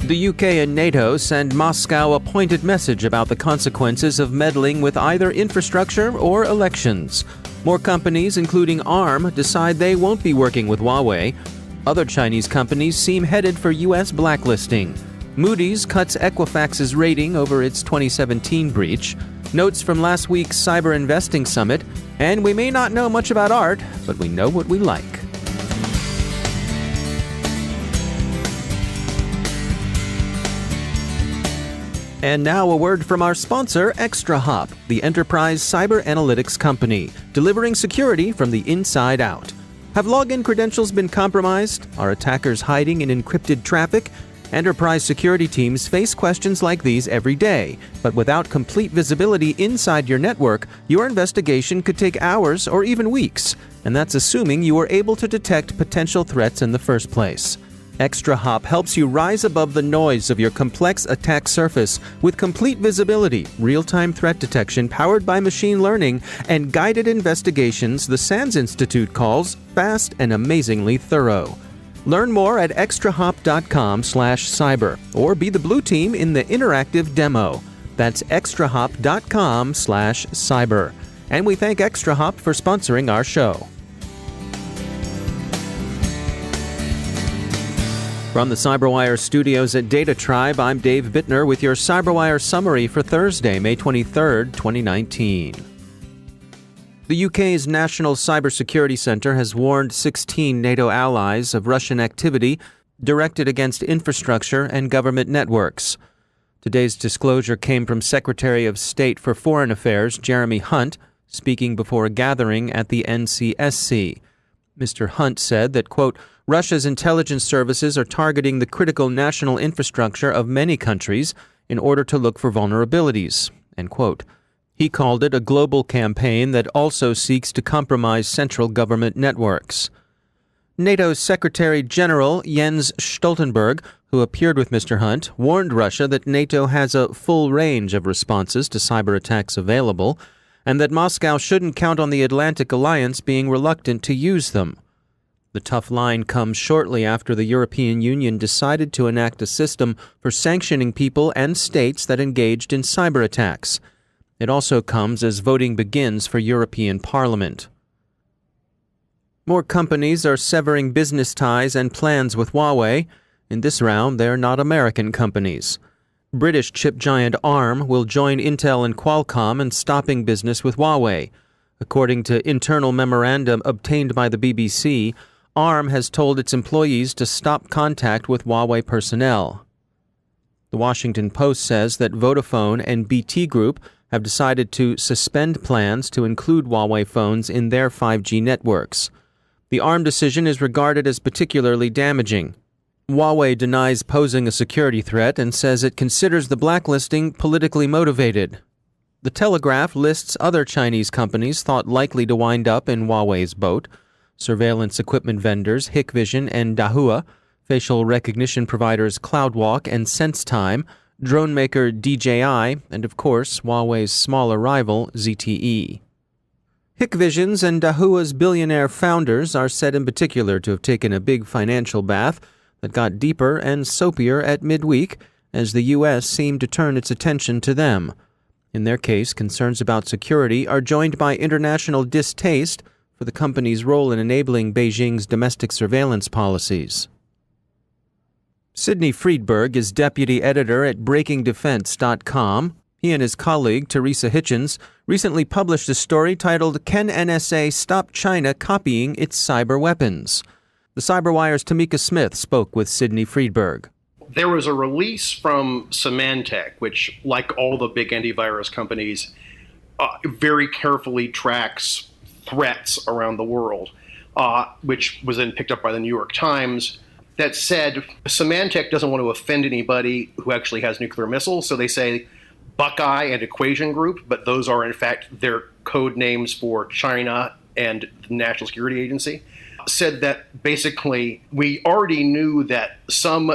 The UK and NATO send Moscow a pointed message about the consequences of meddling with either infrastructure or elections. More companies, including Arm, decide they won't be working with Huawei. Other Chinese companies seem headed for U.S. blacklisting. Moody's cuts Equifax's rating over its 2017 breach. Notes from last week's Cyber Investing Summit. And we may not know much about art, but we know what we like. And now a word from our sponsor, ExtraHop, the enterprise cyber analytics company, delivering security from the inside out. Have login credentials been compromised? Are attackers hiding in encrypted traffic? Enterprise security teams face questions like these every day, but without complete visibility inside your network, your investigation could take hours or even weeks, and that's assuming you were able to detect potential threats in the first place. ExtraHop helps you rise above the noise of your complex attack surface with complete visibility, real-time threat detection powered by machine learning, and guided investigations the SANS Institute calls fast and amazingly thorough. Learn more at extrahop.com/cyber or be the blue team in the interactive demo. That's extrahop.com/cyber. And we thank ExtraHop for sponsoring our show. From the CyberWire studios at Data Tribe, I'm Dave Bittner with your CyberWire summary for Thursday, May 23, 2019. The UK's National Cybersecurity Centre has warned 16 NATO allies of Russian activity directed against infrastructure and government networks. Today's disclosure came from Secretary of State for Foreign Affairs Jeremy Hunt, speaking before a gathering at the NCSC. Mr. Hunt said that, quote, Russia's intelligence services are targeting the critical national infrastructure of many countries in order to look for vulnerabilities, end quote. He called it a global campaign that also seeks to compromise central government networks. NATO's Secretary General Jens Stoltenberg, who appeared with Mr. Hunt, warned Russia that NATO has a full range of responses to cyber attacks available, and that Moscow shouldn't count on the Atlantic Alliance being reluctant to use them. The tough line comes shortly after the European Union decided to enact a system for sanctioning people and states that engaged in cyber attacks. It also comes as voting begins for European Parliament. More companies are severing business ties and plans with Huawei. In this round, they're not American companies. British chip giant Arm will join Intel and Qualcomm in stopping business with Huawei. According to internal memorandum obtained by the BBC, Arm has told its employees to stop contact with Huawei personnel. The Washington Post says that Vodafone and BT Group have decided to suspend plans to include Huawei phones in their 5G networks. The Arm decision is regarded as particularly damaging. Huawei denies posing a security threat and says it considers the blacklisting politically motivated. The Telegraph lists other Chinese companies thought likely to wind up in Huawei's boat: surveillance equipment vendors Hikvision and Dahua, facial recognition providers CloudWalk and SenseTime, drone maker DJI, and of course Huawei's smaller rival ZTE. Hikvision's and Dahua's billionaire founders are said in particular to have taken a big financial bath that got deeper and soapier at midweek as the U.S. seemed to turn its attention to them. In their case, concerns about security are joined by international distaste for the company's role in enabling Beijing's domestic surveillance policies. Sydney Freedberg is deputy editor at BreakingDefense.com. He and his colleague, Teresa Hitchens, recently published a story titled, Can NSA Stop China Copying Its Cyber Weapons? The CyberWire's Tamika Smith spoke with Sydney Freedberg. There was a release from Symantec, which, like all the big antivirus companies, very carefully tracks threats around the world, which was then picked up by the New York Times, that said Symantec doesn't want to offend anybody who actually has nuclear missiles, so they say Buckeye and Equation Group, but those are in fact their code names for China and the National Security Agency, said that basically we already knew that some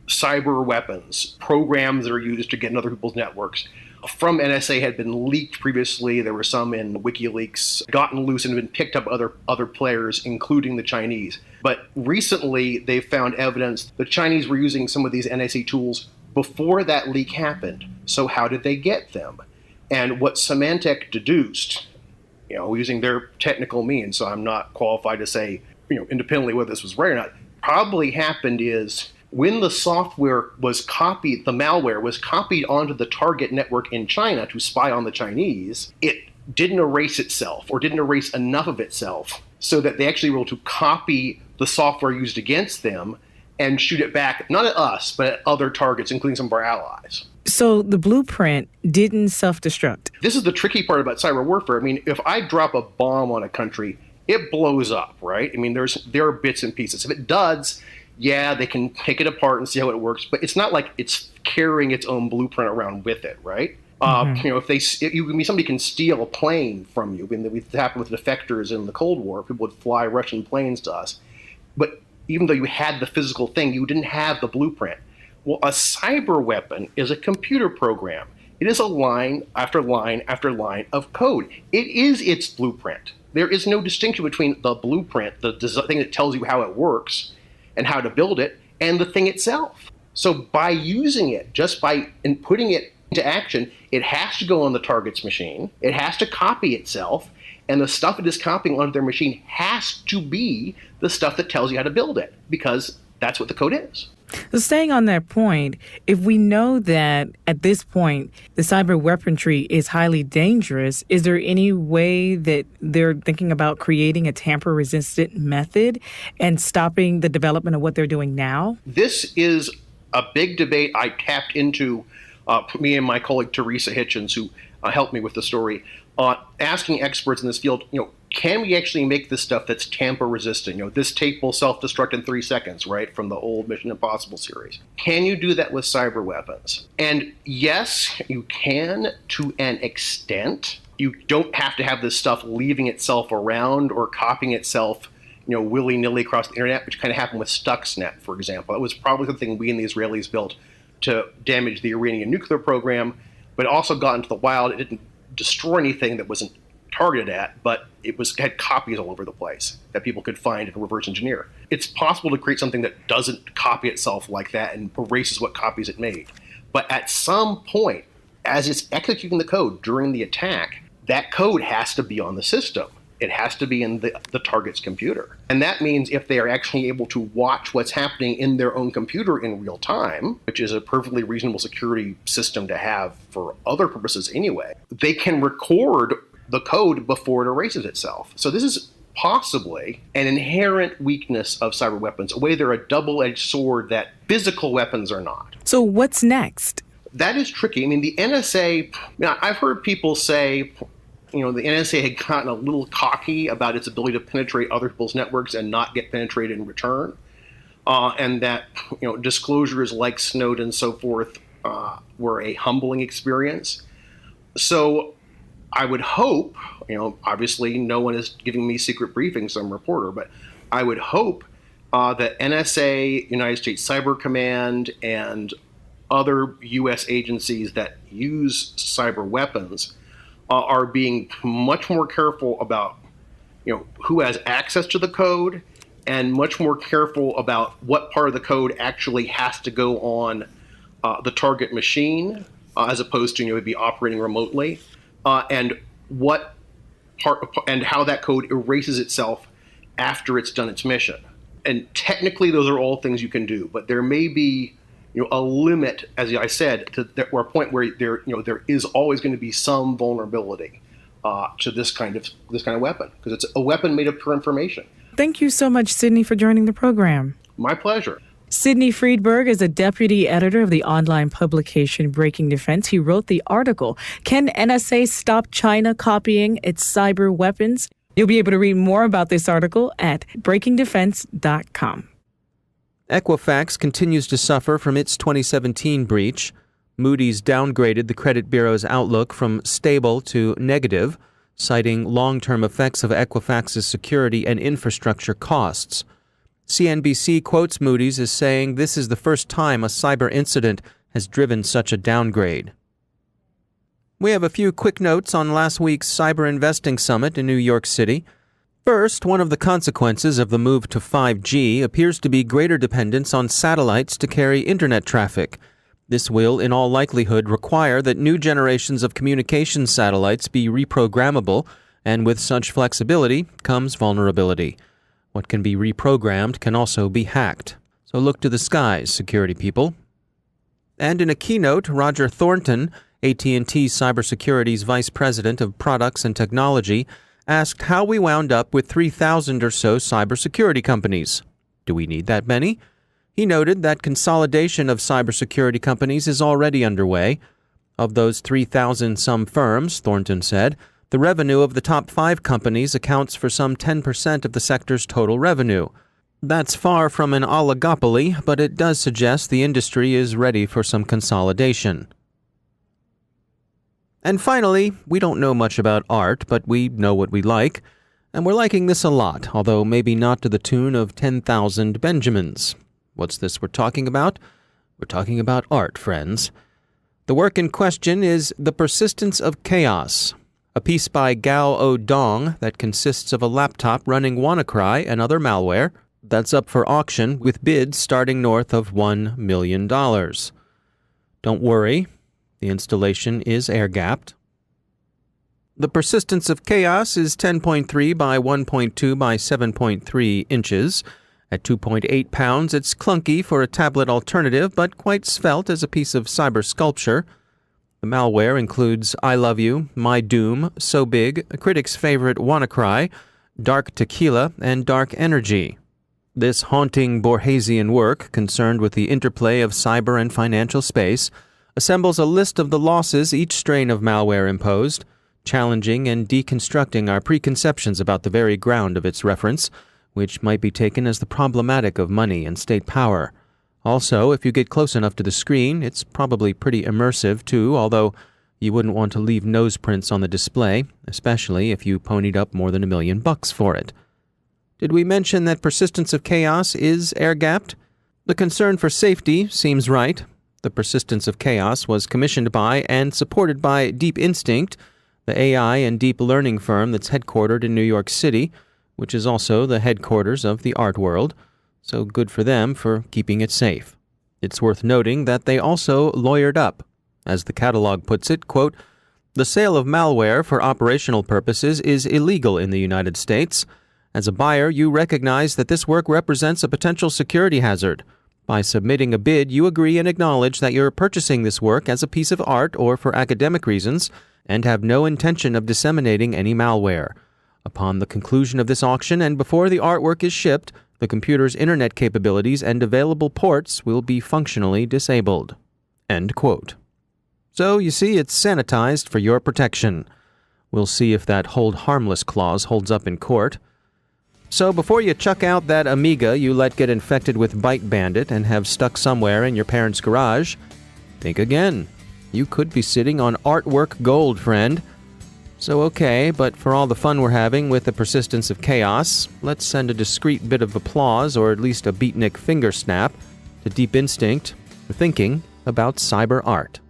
cyber weapons, programs that are used to get in other people's networks, from NSA had been leaked previously. There were some in WikiLeaks, gotten loose and been picked up other players, including the Chinese. But recently, they found evidence the Chinese were using some of these NSA tools before that leak happened. So how did they get them? And what Symantec deduced, using their technical means, so I'm not qualified to say, independently whether this was right or not, probably happened is when the software was copied, the malware was copied onto the target network in China to spy on the Chinese, it didn't erase itself or didn't erase enough of itself so that they actually were able to copy the software used against them and shoot it back, not at us, but at other targets, including some of our allies. So the blueprint didn't self-destruct. This is the tricky part about cyber warfare. I mean, if I drop a bomb on a country, it blows up, right? I mean, there are bits and pieces. If it does, yeah, they can take it apart and see how it works, but it's not like it's carrying its own blueprint around with it, right? If somebody can steal a plane from you. I mean, it happened with defectors in the Cold War. People would fly Russian planes to us. But even though you had the physical thing, you didn't have the blueprint. Well, a cyber weapon is a computer program. It is a line after line after line of code. It is its blueprint. There is no distinction between the blueprint, the thing that tells you how it works and how to build it, and the thing itself. So by using it, just by putting it into action, it has to go on the target's machine, it has to copy itself, and the stuff it is copying onto their machine has to be the stuff that tells you how to build it, because that's what the code is. So staying on that point, if we know that at this point the cyber weaponry is highly dangerous, is there any way that they're thinking about creating a tamper-resistant method and stopping the development of what they're doing now? This is a big debate I tapped into, me and my colleague Teresa Hitchens, who helped me with the story, asking experts in this field, can we actually make this stuff that's tamper-resistant? This tape will self-destruct in 3 seconds, right, from the old Mission Impossible series. Can you do that with cyber weapons? And yes, you can to an extent. You don't have to have this stuff leaving itself around or copying itself, willy-nilly across the internet, which kind of happened with Stuxnet, for example. It was probably something we and the Israelis built to damage the Iranian nuclear program, but it also got into the wild. It didn't destroy anything that wasn't targeted at, but it had copies all over the place that people could find and reverse engineer. It's possible to create something that doesn't copy itself like that and erases what copies it made. But at some point, as it's executing the code during the attack, that code has to be on the system. It has to be in the target's computer. And that means if they are actually able to watch what's happening in their own computer in real time, which is a perfectly reasonable security system to have for other purposes anyway, they can record the code before it erases itself. So this is possibly an inherent weakness of cyber weapons, a way they're a double-edged sword that physical weapons are not. So what's next? That is tricky. I mean, the NSA, I've heard people say, the NSA had gotten a little cocky about its ability to penetrate other people's networks and not get penetrated in return. And that, disclosures like Snowden and so forth were a humbling experience. So I would hope, obviously no one is giving me secret briefings, I'm a reporter, but I would hope that NSA, United States Cyber Command, and other U.S. agencies that use cyber weapons are being much more careful about, who has access to the code, and much more careful about what part of the code actually has to go on the target machine, as opposed to, it be operating remotely. And what part and how that code erases itself after it's done its mission. And technically, those are all things you can do, but there may be, a limit, as I said, or a point where there is always going to be some vulnerability to this kind of weapon, because it's a weapon made of pure information. Thank you so much, Sydney, for joining the program. My pleasure. Sydney Freedberg is a deputy editor of the online publication Breaking Defense. He wrote the article, Can NSA Stop China Copying Its Cyber Weapons? You'll be able to read more about this article at breakingdefense.com. Equifax continues to suffer from its 2017 breach. Moody's downgraded the credit bureau's outlook from stable to negative, citing long-term effects of Equifax's security and infrastructure costs. CNBC quotes Moody's as saying this is the first time a cyber incident has driven such a downgrade. We have a few quick notes on last week's Cyber Investing Summit in New York City. First, one of the consequences of the move to 5G appears to be greater dependence on satellites to carry internet traffic. This will, in all likelihood, require that new generations of communication satellites be reprogrammable, and with such flexibility comes vulnerability. What can be reprogrammed can also be hacked. So look to the skies, security people. And in a keynote, Roger Thornton, AT&T Cybersecurity's Vice President of Products and Technology, asked how we wound up with 3,000 or so cybersecurity companies. Do we need that many? He noted that consolidation of cybersecurity companies is already underway. Of those 3,000-some firms, Thornton said, the revenue of the top 5 companies accounts for some 10% of the sector's total revenue. That's far from an oligopoly, but it does suggest the industry is ready for some consolidation. And finally, we don't know much about art, but we know what we like, and we're liking this a lot, although maybe not to the tune of 10,000 Benjamins. What's this we're talking about? We're talking about art, friends. The work in question is The Persistence of Chaos, a piece by Gao Odong that consists of a laptop running WannaCry and other malware that's up for auction with bids starting north of $1 million. Don't worry. The installation is air-gapped. The Persistence of Chaos is 10.3 by 1.2 by 7.3 inches. At 2.8 pounds, it's clunky for a tablet alternative, but quite svelte as a piece of cyber sculpture. The malware includes I Love You, My Doom, So Big, a critic's favorite WannaCry, Dark Tequila, and Dark Energy. This haunting Borgesian work, concerned with the interplay of cyber and financial space, assembles a list of the losses each strain of malware imposed, challenging and deconstructing our preconceptions about the very ground of its reference, which might be taken as the problematic of money and state power. Also, if you get close enough to the screen, it's probably pretty immersive too, although you wouldn't want to leave nose prints on the display, especially if you ponied up more than $1 million for it. Did we mention that Persistence of Chaos is air-gapped? The concern for safety seems right. The Persistence of Chaos was commissioned by and supported by Deep Instinct, the AI and deep learning firm that's headquartered in New York City, which is also the headquarters of the art world, so good for them for keeping it safe. It's worth noting that they also lawyered up. As the catalog puts it, quote, "The sale of malware for operational purposes is illegal in the United States. As a buyer, you recognize that this work represents a potential security hazard. By submitting a bid, you agree and acknowledge that you're purchasing this work as a piece of art or for academic reasons and have no intention of disseminating any malware. Upon the conclusion of this auction and before the artwork is shipped, the computer's internet capabilities and available ports will be functionally disabled." End quote. So, you see, it's sanitized for your protection. We'll see if that hold harmless clause holds up in court. So before you chuck out that Amiga you let get infected with Byte Bandit and have stuck somewhere in your parents' garage, think again. You could be sitting on artwork gold, friend. So okay, but for all the fun we're having with The Persistence of Chaos, let's send a discreet bit of applause, or at least a beatnik finger snap, to Deep Instinct for thinking about cyber art.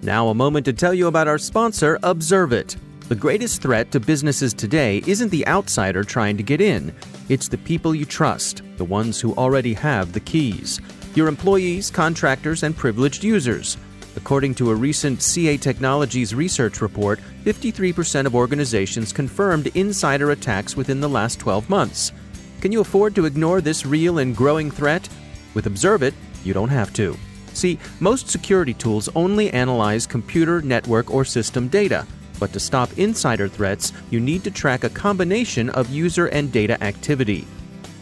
Now a moment to tell you about our sponsor, Observe It. The greatest threat to businesses today isn't the outsider trying to get in. It's the people you trust, the ones who already have the keys. Your employees, contractors, and privileged users. According to a recent CA Technologies research report, 53% of organizations confirmed insider attacks within the last 12 months. Can you afford to ignore this real and growing threat? With Observe It, you don't have to. See, most security tools only analyze computer, network, or system data. But to stop insider threats, you need to track a combination of user and data activity.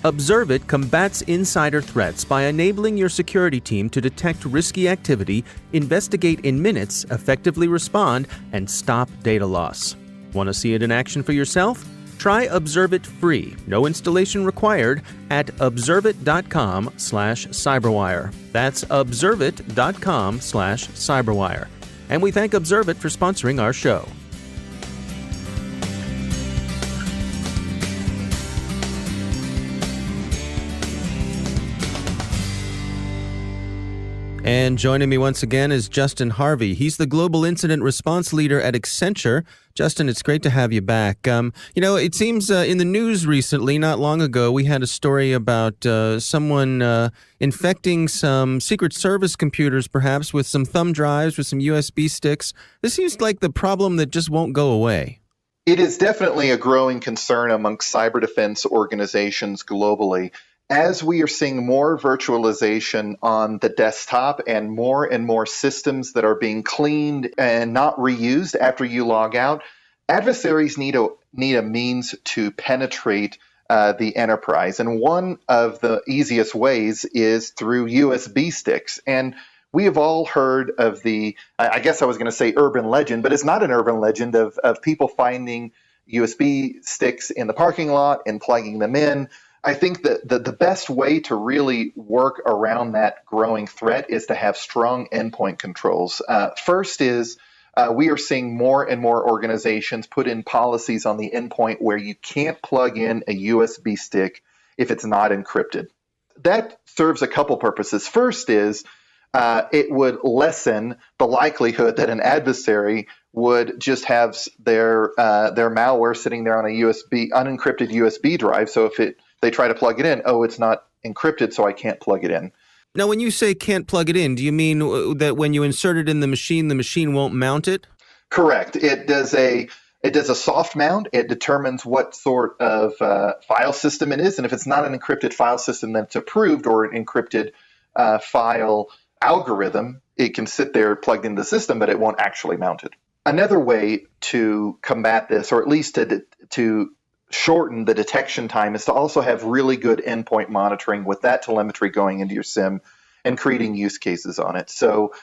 Observe It combats insider threats by enabling your security team to detect risky activity, investigate in minutes, effectively respond, and stop data loss. Want to see it in action for yourself? Try Observe It free, no installation required, at observeit.com/cyberwire. That's observeit.com/cyberwire. And we thank Observe It for sponsoring our show. And joining me once again is Justin Harvey. He's the Global Incident Response Leader at Accenture. Justin, it's great to have you back. It seems in the news recently, not long ago, we had a story about someone infecting some Secret Service computers, perhaps, with some thumb drives, with some USB sticks. This seems like the problem that just won't go away. It is definitely a growing concern amongst cyber defense organizations globally. As we are seeing more virtualization on the desktop and more systems that are being cleaned and not reused after you log out, adversaries need a means to penetrate the enterprise. And one of the easiest ways is through USB sticks. And we have all heard of I guess I was going to say urban legend, but it's not an urban legend of people finding USB sticks in the parking lot and plugging them in. I think that the best way to really work around that growing threat is to have strong endpoint controls. First is we are seeing more and more organizations put in policies on the endpoint where you can't plug in a USB stick if it's not encrypted. That serves a couple purposes. First is it would lessen the likelihood that an adversary would just have their malware sitting there on a unencrypted USB drive. So if they try to plug it in, it's not encrypted, so I can't plug it in. Now, when you say can't plug it in, do you mean that when you insert it in the machine won't mount it? Correct. It does a soft mount. It determines what sort of file system it is, and if it's not an encrypted file system that's approved or an encrypted file algorithm, it can sit there plugged into the system, but it won't actually mount it. Another way to combat this, or at least to shorten the detection time, is to also have really good endpoint monitoring with that telemetry going into your SIM and creating use cases on it. So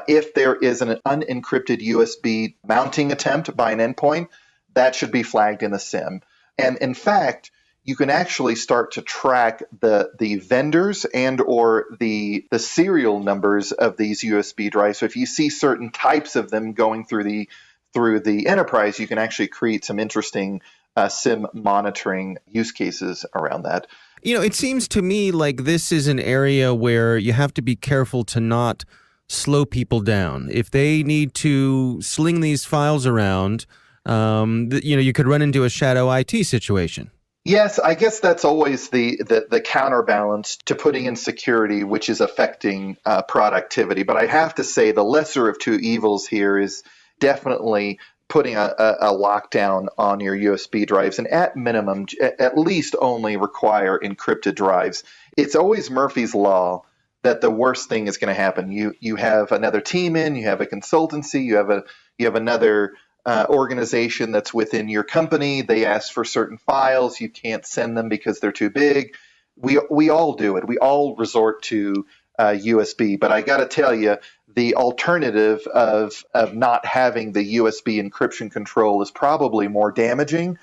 if there is an unencrypted USB mounting attempt by an endpoint, that should be flagged in the SIM. And in fact, you can actually start to track the vendors and or the serial numbers of these USB drives. So if you see certain types of them going through the enterprise, you can actually create some interesting SIM monitoring use cases around that. It seems to me like this is an area where you have to be careful to not slow people down. If they need to sling these files around, you could run into a shadow IT situation. Yes, I guess that's always the counterbalance to putting in security, which is affecting productivity. But I have to say the lesser of two evils here is definitely putting a lockdown on your USB drives, and at minimum, at least only require encrypted drives. It's always Murphy's Law that the worst thing is going to happen. You have another team in, you have a consultancy, you have another organization that's within your company. They ask for certain files. You can't send them because they're too big. We all do it. We all resort to USB. But I got to tell you, the alternative of not having the USB encryption control is probably more damaging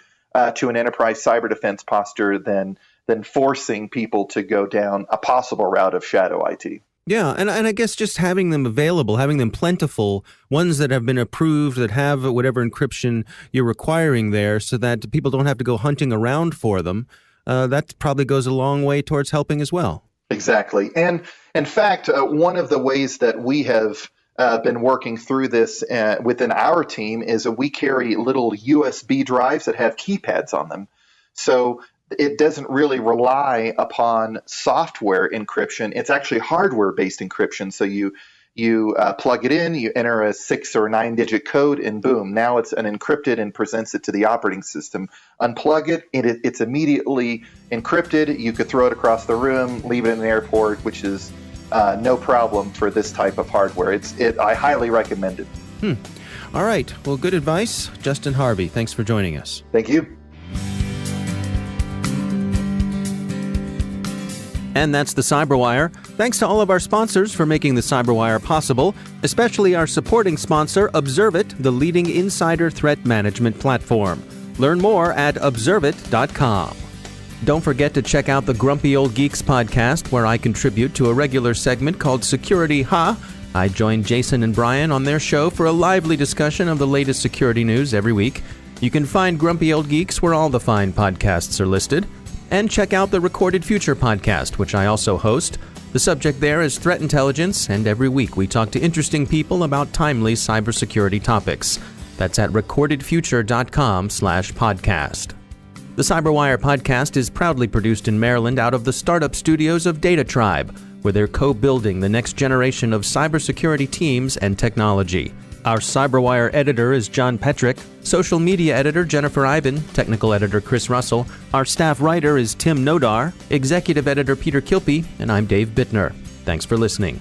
to an enterprise cyber defense posture than forcing people to go down a possible route of shadow IT. Yeah, and I guess just having them available, having them plentiful, ones that have been approved, that have whatever encryption you're requiring there, so that people don't have to go hunting around for them, that probably goes a long way towards helping as well. Exactly. And in fact, one of the ways that we have been working through this within our team is that we carry little USB drives that have keypads on them. So it doesn't really rely upon software encryption. It's actually hardware-based encryption. So you plug it in, you enter a 6 or 9-digit code, and boom, now it's encrypted and presents it to the operating system. Unplug it, it's immediately encrypted. You could throw it across the room, leave it in the airport, which is no problem for this type of hardware. I highly recommend it. All right. Well, good advice. Justin Harvey, thanks for joining us. Thank you. And that's the CyberWire. Thanks to all of our sponsors for making the CyberWire possible, especially our supporting sponsor, Observit, the leading insider threat management platform. Learn more at observit.com. Don't forget to check out the Grumpy Old Geeks podcast, where I contribute to a regular segment called Security Ha. I join Jason and Brian on their show for a lively discussion of the latest security news every week. You can find Grumpy Old Geeks where all the fine podcasts are listed. And check out the Recorded Future podcast, which I also host. The subject there is threat intelligence, and every week we talk to interesting people about timely cybersecurity topics. That's at recordedfuture.com/podcast. The CyberWire podcast is proudly produced in Maryland out of the startup studios of Data Tribe, where they're co-building the next generation of cybersecurity teams and technology. Our CyberWire editor is John Petrick, social media editor Jennifer Iben, technical editor Chris Russell. Our staff writer is Tim Nodar, executive editor Peter Kilpie, and I'm Dave Bittner. Thanks for listening.